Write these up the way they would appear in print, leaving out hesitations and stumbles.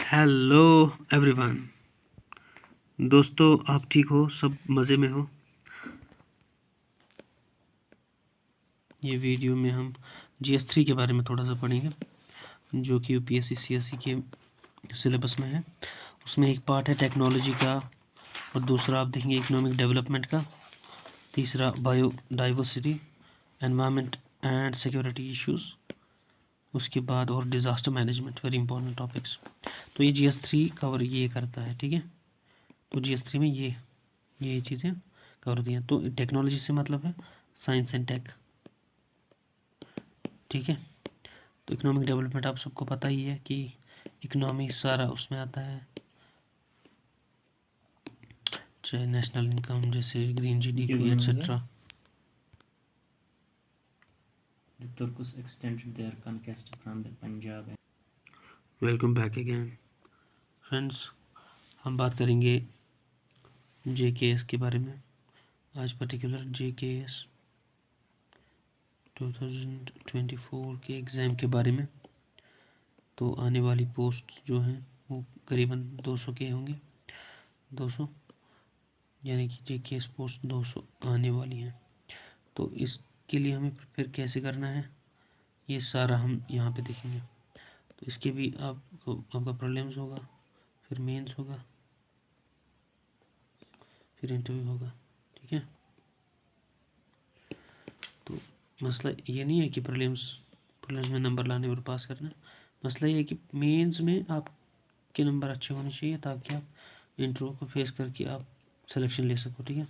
Hello everyone. दोस्तों, आप ठीक हो? सब मज़े में हो? ये वीडियो में हम GS3 के बारे में थोड़ा सा पढ़ेंगे, जो कि UPSC CSE के सिलेबस में है। उसमें एक पार्ट है टेक्नोलॉजी का, और दूसरा आप देखेंगे इकोनॉमिक डेवलपमेंट का, तीसरा biodiversity, environment and security issues, उसके बाद और disaster management, very important topics. तो ये GS3 कवर ये करता है, ठीक है। तो GS3 में ये चीज़ें कवर दी हैं। तो टेक्नोलॉजी से मतलब है साइंस एंड टेक, ठीक है। तो इकोनॉमिक डेवलपमेंट आप सबको पता ही है कि इकोनॉमी सारा उसमें आता है, चाहे नेशनल इनकम, जैसे green GDP etcetera. The Turks extended their conquest from the Punjab. Welcome back again friends. हम बात करेंगे JKS के बारे में आज, पर्टिकुलर JKS 2024 के एग्ज़ाम के बारे में। तो आने वाली पोस्ट जो हैं वो करीबन 200 के होंगे, 200, यानी कि JKS पोस्ट 200 आने वाली हैं। तो इसके लिए हमें प्रिपेयर कैसे करना है, ये सारा हम यहाँ पे देखेंगे। तो इसके भी आपका प्रीलिम्स होगा, फिर मेंस होगा, फिर इंटरव्यू होगा, ठीक है। तो मसला ये नहीं है कि प्रीलिम्स में नंबर लाने और पास करना। मसला ये है कि मेंस में आपके नंबर अच्छे होने चाहिए, ताकि आप इंटरव्यू को फेस करके आप सिलेक्शन ले सको, ठीक है,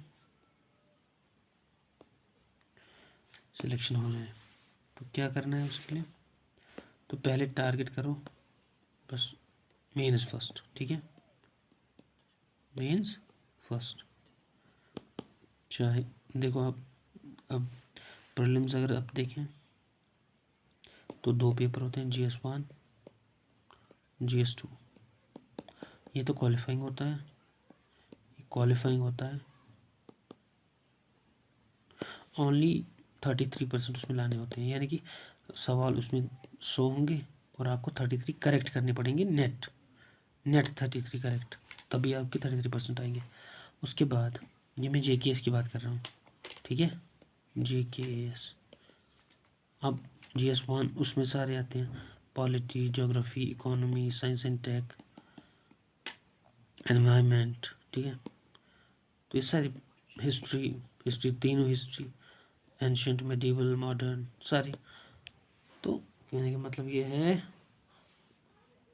सिलेक्शन हो जाए। तो क्या करना है उसके लिए? तो पहले टारगेट करो बस मेंस फर्स्ट, ठीक है, मेंस फर्स्ट। चाहे देखो आप, अब प्रीलिम्स अगर आप देखें तो 2 पेपर होते हैं, GS1, GS2। ये तो क्वालिफाइंग होता है, ओनली 33% उसमें लाने होते हैं, यानी कि सवाल उसमें 100 होंगे और आपको 33 करेक्ट करने पड़ेंगे, नेट 33 करेक्ट, तभी आपके 33% आएंगे। उसके बाद ये मैं JKS की बात कर रहा हूँ, ठीक है, JKS। अब GS1 उसमें सारे आते हैं, polity, geography, economy, science and tech, environment, ठीक है। तो ये सारी हिस्ट्री तीनों, हिस्ट्री, एंशियंट, मेडिवल, मॉडर्न, सारी। तो कहने का मतलब ये है,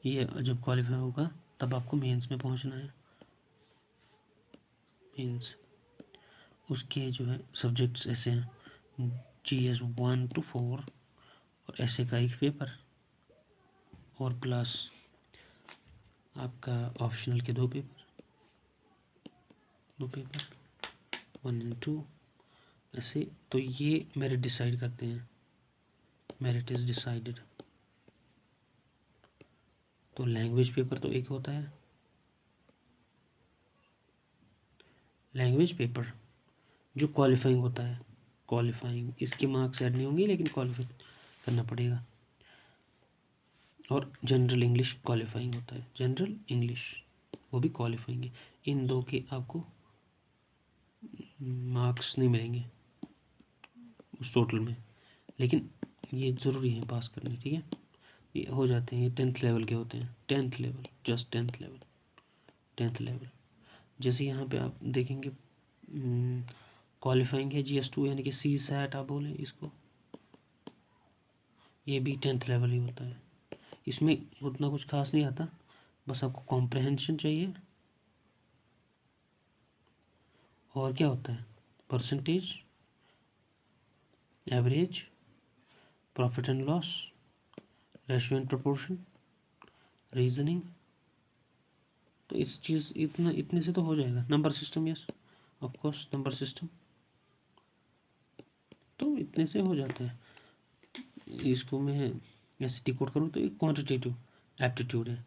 ये जब क्वालिफाई होगा तब आपको मेंस में पहुंचना है। मेंस उसके जो है सब्जेक्ट्स ऐसे हैं, GS 1 to 4 और ऐसे का एक पेपर, और प्लस आपका ऑप्शनल के 2 पेपर, 1 and 2 ऐसे। तो ये मेरिट डिसाइड करते हैं, मेरिट इज डिसाइडेड। तो लैंग्वेज पेपर तो एक होता है, लैंग्वेज पेपर जो क्वालिफाइंग होता है, क्वालिफाइंग, इसके मार्क्स ऐड नहीं होंगे लेकिन क्वालिफाई करना पड़ेगा। और जनरल इंग्लिश क्वालिफाइंग होता है, जनरल इंग्लिश वो भी क्वालिफाइंग है। इन दो के आपको मार्क्स नहीं मिलेंगे उस टोटल में, लेकिन ये ज़रूरी है पास करने, ठीक है। ये हो जाते हैं, ये 10th लेवल के होते हैं, 10th level, just 10th level. जैसे यहाँ पे आप देखेंगे क्वालिफाइंग है GS2, यानी कि CSAT आप बोले इसको, ये भी 10th लेवल ही होता है। इसमें उतना कुछ खास नहीं आता, बस आपको कॉम्प्रहेंशन चाहिए, और क्या होता है, percentage, average, profit and loss, ratio and proportion, reasoning. तो इस चीज़ इतने से तो हो जाएगा। Number system, yes of course, number system, तो इतने से हो जाता है। इसको मैं ऐसे डिकोड करूँ तो एक क्वांटिटेटिव एप्टीट्यूड है,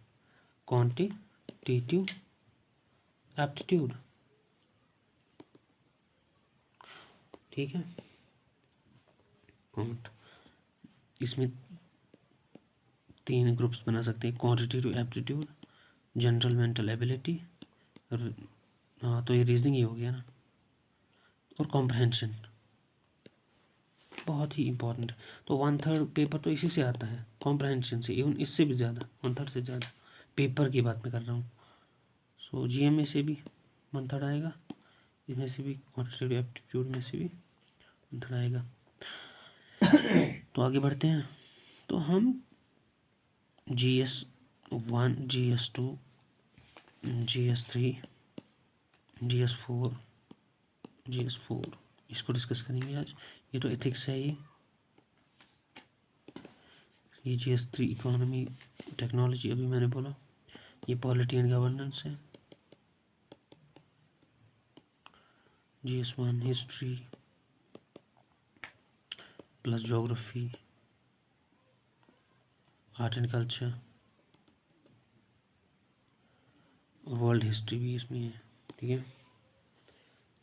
क्वांटिटेटिव एप्टीट्यूड, ठीक है। इसमें 3 ग्रुप्स बना सकते हैं, quantitative aptitude, general mental ability, हाँ तो ये रीजनिंग ही हो गया ना, और कॉम्प्रहेंशन बहुत ही इम्पोर्टेंट है। तो 1/3 पेपर तो इसी से आता है, कॉम्प्रहेंशन से, इवन इससे भी ज़्यादा, 1/3 से ज़्यादा पेपर की बात मैं कर रहा हूँ। सो जीएम में से भी 1/3 आएगा, इसमें से भी क्वांटिटेटिव एप्टीट्यूड में से भी 1/3 आएगा। तो आगे बढ़ते हैं। तो हम GS1, GS2, GS3, GS4 इसको डिस्कस करेंगे आज। ये तो एथिक्स है, ये GS3 इकोनॉमी टेक्नोलॉजी अभी मैंने बोला, ये पॉलिटी एंड गवर्नेंस है। GS1 history plus geography, art and culture, world history भी इसमें है, ठीक है।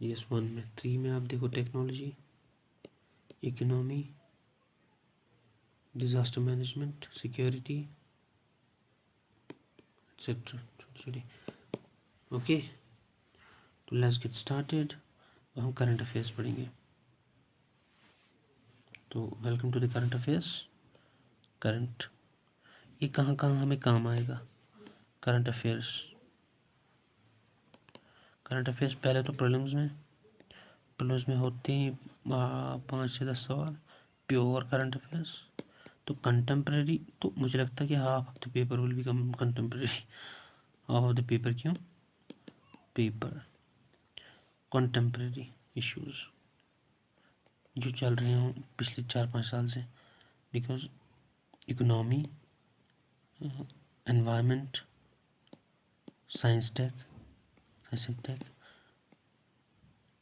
GS1 में, 3 में आप देखो technology, economy, disaster management, security etcetera, छोटी। ओके, तो लेट्स गेट स्टार्टेड। अब हम करंट अफेयर्स पढ़ेंगे। तो welcome to the current affairs. Current, ये कहाँ कहाँ हमें काम आएगा करंट अफेयर्स। करंट अफेयर्स पहले तो प्रीलिम्स में होते हैं 5 से 10 सवाल प्योर करंट अफेयर्स। तो कंटेम्प्रेरी, तो मुझे लगता है कि half of the paper will become contemporary. Half of the paper क्यों? पेपर कंटेम्प्रेरी इश्यूज जो चल रहे हों पिछले 4-5 साल से, because economy, environment, science tech,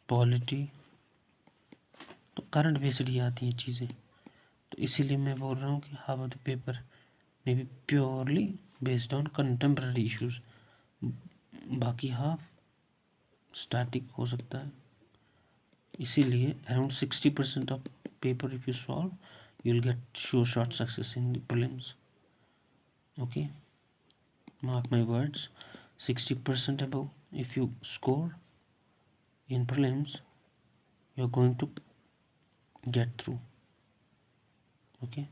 polity, तो करंट बेस्ड ही आती हैं चीज़ें। तो इसीलिए मैं बोल रहा हूँ कि half of the paper may be purely based on contemporary issues, बाकी हाफ स्टैटिक हो सकता है। इसीलिए around 60% of paper if you solve you will get short success in the prelims. Okay, mark my words, 60% above if you score in prelims you're going to get through. Okay.